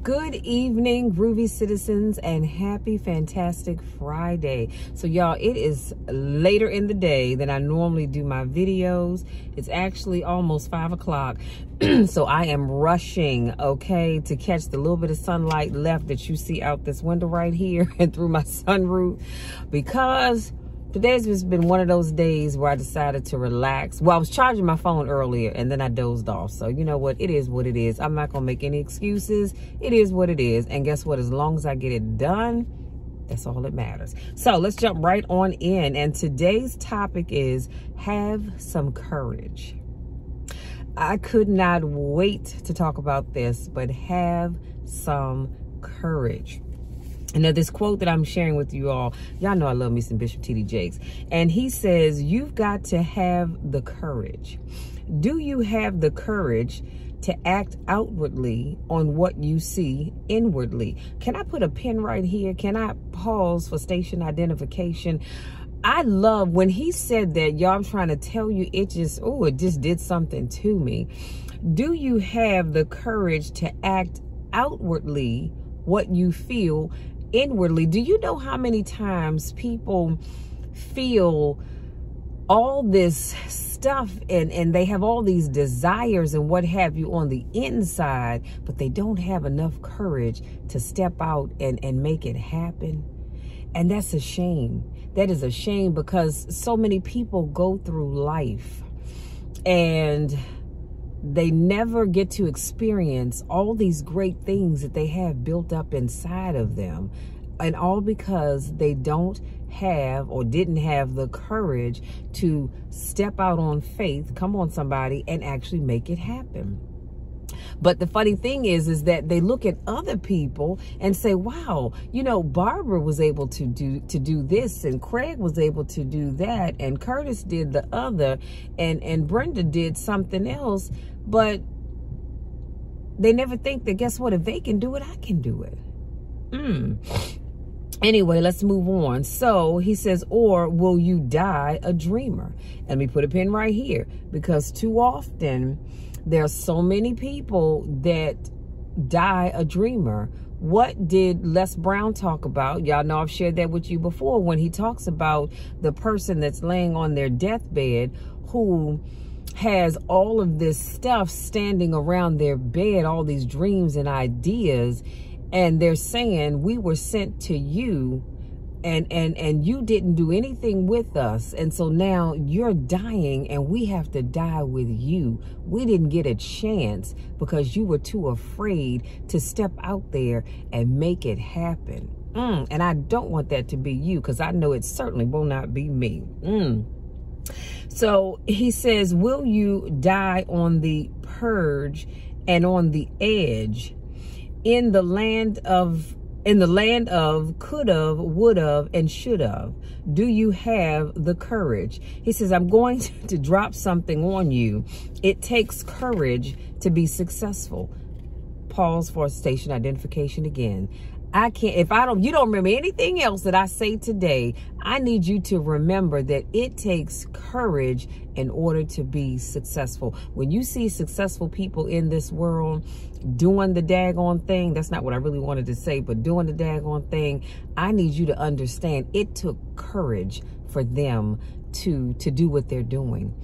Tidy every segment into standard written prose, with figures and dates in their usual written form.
Good evening, groovy citizens, and happy fantastic Friday. So y'all, it is later in the day than I normally do my videos. It's actually almost 5 o'clock. So I am rushing, okay, to catch the little bit of sunlight left that you see out this window right here and through my sunroof, because today's just been one of those days where I decided to relax. Well, I was charging my phone earlier and then I dozed off. So you know what? It is what it is. I'm not going to make any excuses. It is what it is. And guess what? As long as I get it done, that's all that matters. So let's jump right on in. And today's topic is have some courage. I could not wait to talk about this, but have some courage. And now this quote that I'm sharing with you all, y'all know I love me some Bishop T.D. Jakes. And he says, you've got to have the courage. Do you have the courage to act outwardly on what you see inwardly? Can I put a pin right here? Can I pause for station identification? I love when he said that, y'all. I'm trying to tell you, it just did something to me. Do you have the courage to act outwardly what you feel inwardly? Do you know how many times people feel all this stuff and they have all these desires and what have you on the inside, but they don't have enough courage to step out and make it happen? And that's a shame. That is a shame, because so many people go through life and they never get to experience all these great things that they have built up inside of them. And all because they don't have or didn't have the courage to step out on faith, come on somebody, and actually make it happen. But the funny thing is that they look at other people and say, wow, you know, Barbara was able to do this, and Craig was able to do that, and Curtis did the other, and Brenda did something else. But they never think that, guess what, if they can do it, I can do it. Anyway, let's move on. So he says, or will you die a dreamer? And let me put a pin right here, because too often there are so many people that die a dreamer. What did Les Brown talk about? Y'all know I've shared that with you before, when he talks about the person that's laying on their deathbed who has all of this stuff standing around their bed, all these dreams and ideas, and they're saying, we were sent to you and you didn't do anything with us, and so now you're dying and we have to die with you. We didn't get a chance because you were too afraid to step out there and make it happen. And I don't want that to be you, because I know it certainly will not be me. So he says, will you die on the purge and on the edge, in the land of could've, would've, and should've? Do you have the courage? He says, I'm going to drop something on you. It takes courage to be successful. Pause for station identification again. I can't, you don't remember anything else that I say today, I need you to remember that it takes courage in order to be successful. When you see successful people in this world doing the daggone thing, that's not what I really wanted to say, but doing the daggone thing, I need you to understand it took courage for them to do what they're doing.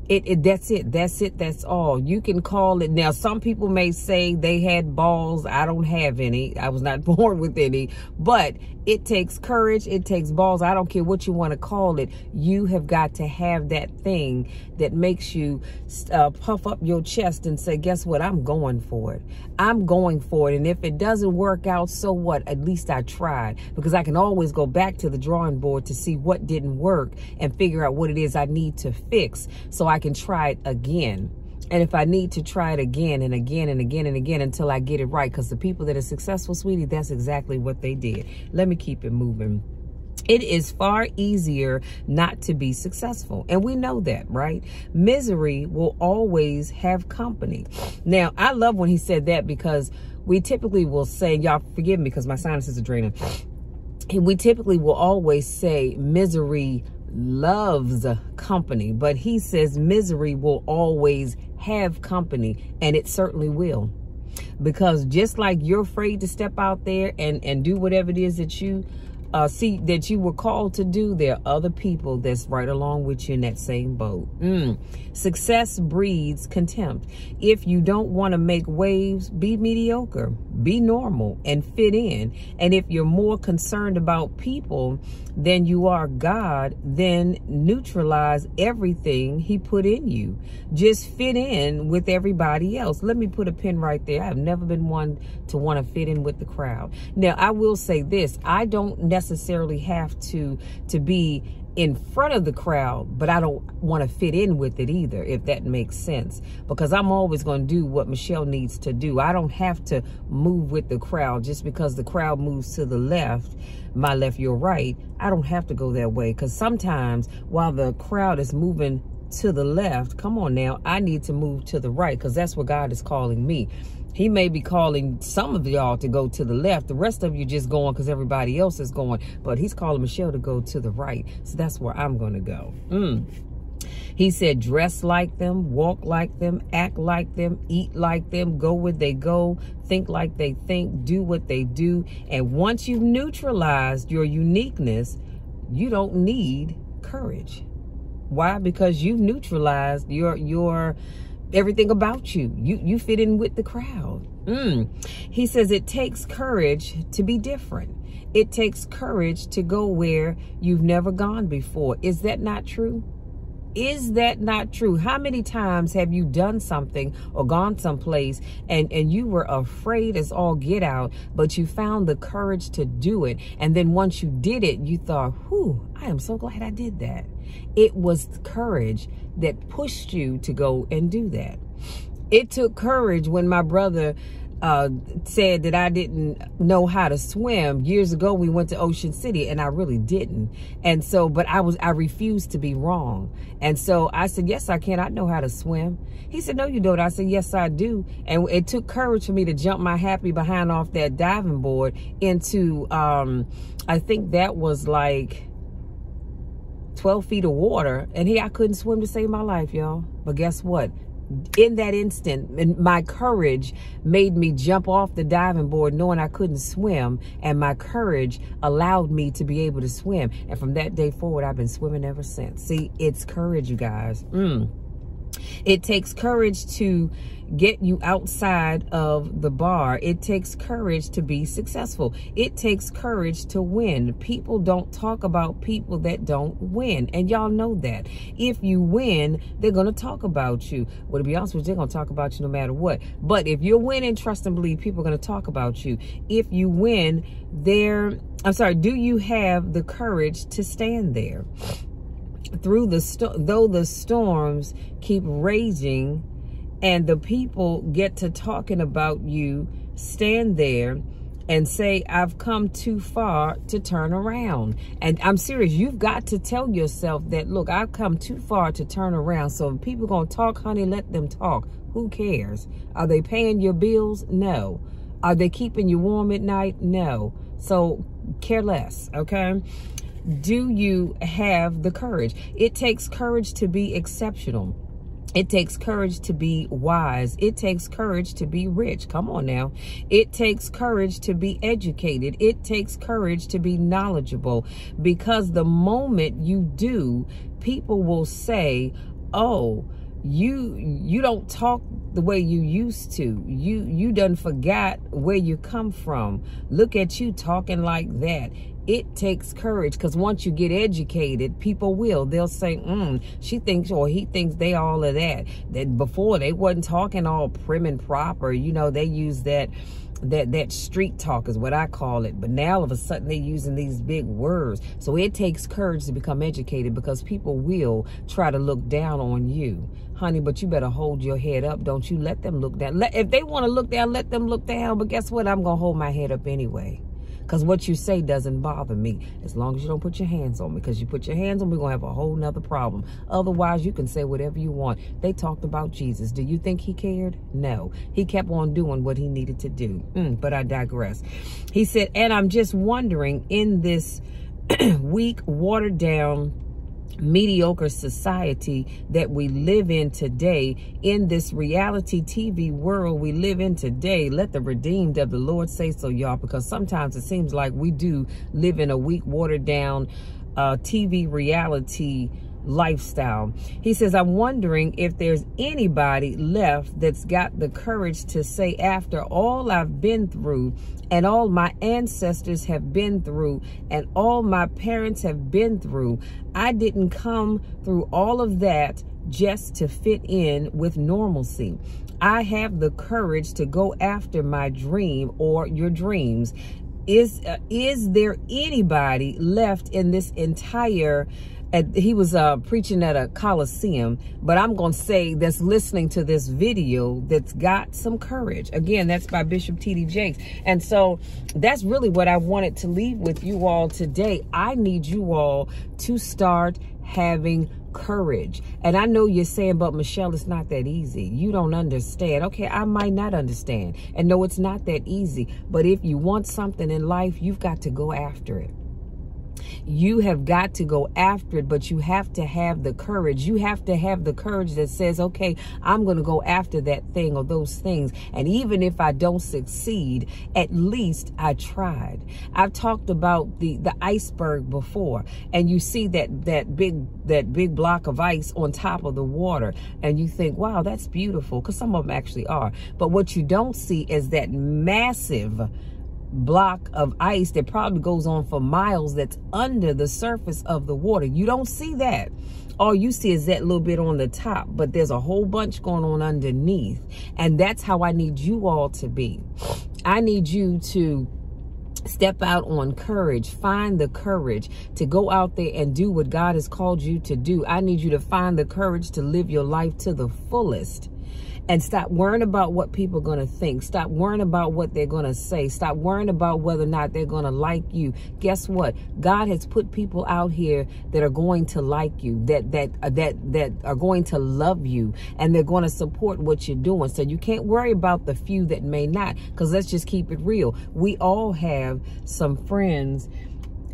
That's all. You can call it. Now, some people may say they had balls. I don't have any. I was not born with any. But it takes courage. It takes balls. I don't care what you want to call it. You have got to have that thing that makes you puff up your chest and say, guess what? I'm going for it. I'm going for it. And if it doesn't work out, so what? At least I tried. Because I can always go back to the drawing board to see what didn't work and figure out what it is I need to fix, so I can try it again. And if I need to try it again and again and again and again until I get it right, because the people that are successful, sweetie, that's exactly what they did. Let me keep it moving. It is far easier not to be successful. And we know that, right? Misery will always have company. Now, I love when he said that, because we typically will say, y'all forgive me because my sinuses are draining. We typically will always say misery loves company, but he says misery will always have company, and it certainly will. Because just like you're afraid to step out there and do whatever it is that you see that you were called to do, there are other people that's right along with you in that same boat. Success breeds contempt. If you don't want to make waves, be mediocre, be normal, and fit in. And if you're more concerned about people than you are God, then neutralize everything he put in you. Just fit in with everybody else. Let me put a pin right there. I've never been one to want to fit in with the crowd. Now, I will say this. I don't necessarily have to be in front of the crowd, but I don't want to fit in with it either, if that makes sense, because I'm always going to do what Michelle needs to do. I don't have to move with the crowd just because the crowd moves to the left, my left, your right. I don't have to go that way, because sometimes while the crowd is moving to the left, come on now, I need to move to the right, because that's where God is calling me. He may be calling some of y'all to go to the left. The rest of you just going because everybody else is going. But he's calling Michelle to go to the right. So that's where I'm going to go. He said, dress like them, walk like them, act like them, eat like them, go where they go, think like they think, do what they do. And once you've neutralized your uniqueness, you don't need courage. Why? Because you've neutralized your everything about you. You fit in with the crowd. He says it takes courage to be different. It takes courage to go where you've never gone before. Is that not true? Is that not true? How many times have you done something or gone someplace and you were afraid as all get out, but you found the courage to do it? And then once you did it, you thought, whew, I am so glad I did that. It was courage that pushed you to go and do that. It took courage when my brother said that I didn't know how to swim. Years ago, we went to Ocean City and I really didn't. And so, but I refused to be wrong. And so I said, yes, I can. I know how to swim. He said, no, you don't. I said, yes, I do. And it took courage for me to jump my happy behind off that diving board into, I think that was like 12 feet of water. And I couldn't swim to save my life, y'all. But guess what? In that instant, my courage made me jump off the diving board knowing I couldn't swim, and my courage allowed me to be able to swim. And from that day forward, I've been swimming ever since. See, it's courage, you guys. It takes courage to get you outside of the bar. It takes courage to be successful. It takes courage to win. People don't talk about people that don't win. And y'all know that. If you win, they're going to talk about you. Well, to be honest with you, they're going to talk about you no matter what. But if you're winning, trust and believe, people are going to talk about you. If you win, do you have the courage to stand there? Though the storms keep raging and the people get to talking about you, stand there and say, I've come too far to turn around. And I'm serious. You've got to tell yourself that, look, I've come too far to turn around. So if people going to talk, honey, let them talk. Who cares? Are they paying your bills? No. Are they keeping you warm at night? No. So care less, okay? Do you have the courage? It takes courage to be exceptional. It takes courage to be wise. It takes courage to be rich. Come on now. It takes courage to be educated. It takes courage to be knowledgeable, because the moment you do, people will say, oh, you don't talk the way you used to. You done forgot where you come from. Look at you talking like that. It takes courage, because once you get educated, people they'll say, she thinks or he thinks they all of that. That before they wasn't talking all prim and proper. You know, they use that street talk is what I call it. But now all of a sudden they're using these big words. So it takes courage to become educated, because people will try to look down on you. Honey, but you better hold your head up. Don't you let them look down. If they want to look down, let them look down. But guess what? I'm going to hold my head up anyway. Because what you say doesn't bother me, as long as you don't put your hands on me. Because you put your hands on me, we're going to have a whole nother problem. Otherwise, you can say whatever you want. They talked about Jesus. Do you think he cared? No. He kept on doing what he needed to do. But I digress. He said, and I'm just wondering, in this weak, watered down, mediocre society that we live in today, in this reality TV world we live in today. Let the redeemed of the Lord say so, y'all, because sometimes it seems like we do live in a weak, watered down TV reality lifestyle. He says, I'm wondering if there's anybody left that's got the courage to say, after all I've been through and all my ancestors have been through and all my parents have been through, I didn't come through all of that just to fit in with normalcy. I have the courage to go after my dream or your dreams. Is there anybody left in this entire, he was preaching at a Colosseum, but I'm going to say that's listening to this video that's got some courage. Again, that's by Bishop T.D. Jakes. And so that's really what I wanted to leave with you all today. I need you all to start having courage. And I know you're saying, but Michelle, it's not that easy. You don't understand. Okay, I might not understand. And no, it's not that easy. But if you want something in life, you've got to go after it. You have got to go after it, but you have to have the courage. You have to have the courage that says, okay, I'm going to go after that thing or those things. And even if I don't succeed, at least I tried. I've talked about the iceberg before, and you see that big block of ice on top of the water, and you think, wow, that's beautiful, because some of them actually are. But what you don't see is that massive block of ice that probably goes on for miles that's under the surface of the water. You don't see that. All you see is that little bit on the top, but there's a whole bunch going on underneath. And that's how I need you all to be. I need you to step out on courage. Find the courage to go out there and do what God has called you to do. I need you to find the courage to live your life to the fullest. And stop worrying about what people are going to think. Stop worrying about what they're going to say. Stop worrying about whether or not they're going to like you. Guess what? God has put people out here that are going to like you, that are going to love you, and they're going to support what you're doing. So you can't worry about the few that may not, because let's just keep it real. We all have some friends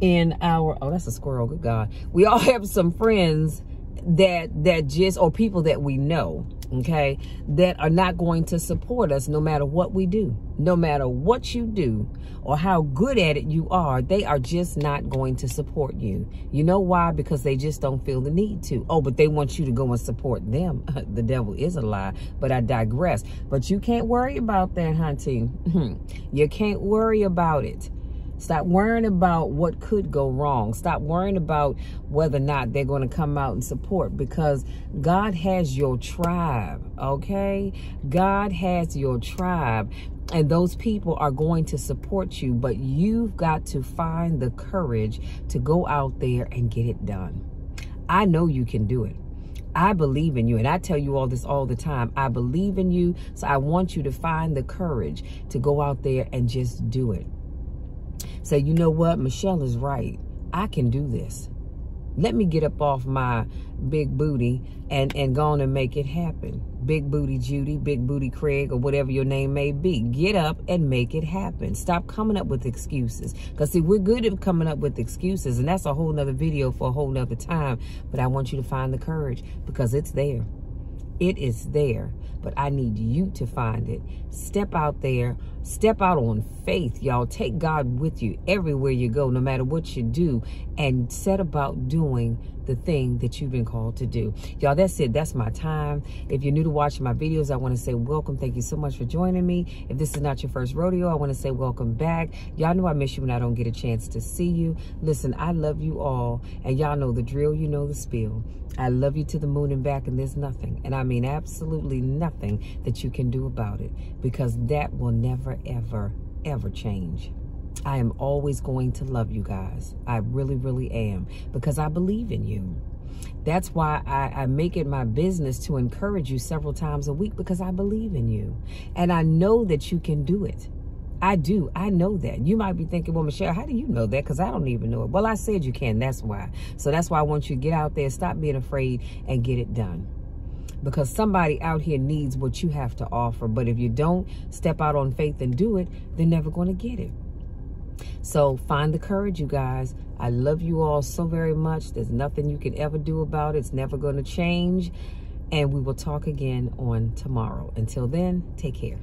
in our, oh, that's a squirrel, good God. We all have some friends that just, or people that we know, okay, that are not going to support us no matter what we do. No matter what you do or how good at it you are, they are just not going to support you. You know why? Because they just don't feel the need to. Oh, but they want you to go and support them. The devil is a lie, but I digress. But you can't worry about that, hunting. You can't worry about it. Stop worrying about what could go wrong. Stop worrying about whether or not they're going to come out and support, because God has your tribe, okay? God has your tribe, and those people are going to support you, but you've got to find the courage to go out there and get it done. I know you can do it. I believe in you, and I tell you all this all the time. I believe in you, so I want you to find the courage to go out there and just do it. Say, you know what? Michelle is right. I can do this. Let me get up off my big booty and go on and make it happen. Big booty Judy, big booty Craig, or whatever your name may be. Get up and make it happen. Stop coming up with excuses. Because see, we're good at coming up with excuses, and that's a whole nother video for a whole nother time. But I want you to find the courage, because it's there. It is there, but I need you to find it. Step out there. Step out on faith, y'all. Take God with you everywhere you go, no matter what you do, and set about doing the thing that you've been called to do. Y'all, that's it. That's my time. If you're new to watching my videos, I want to say welcome. Thank you so much for joining me. If this is not your first rodeo, I want to say welcome back. Y'all know I miss you when I don't get a chance to see you. Listen, I love you all, and y'all know the drill. You know the spiel. I love you to the moon and back, and there's nothing, and I mean absolutely nothing, that you can do about it, because that will never, ever, ever change. I am always going to love you guys. I really, really am, because I believe in you. That's why I make it my business to encourage you several times a week, because I believe in you, and I know that you can do it. I do. I know that. You might be thinking, well, Michelle, how do you know that? Because I don't even know it. Well, I said you can. That's why. So that's why I want you to get out there, stop being afraid, and get it done. Because somebody out here needs what you have to offer. But if you don't step out on faith and do it, they're never going to get it. So find the courage, you guys. I love you all so very much. There's nothing you can ever do about it. It's never going to change. And we will talk again on tomorrow. Until then, take care.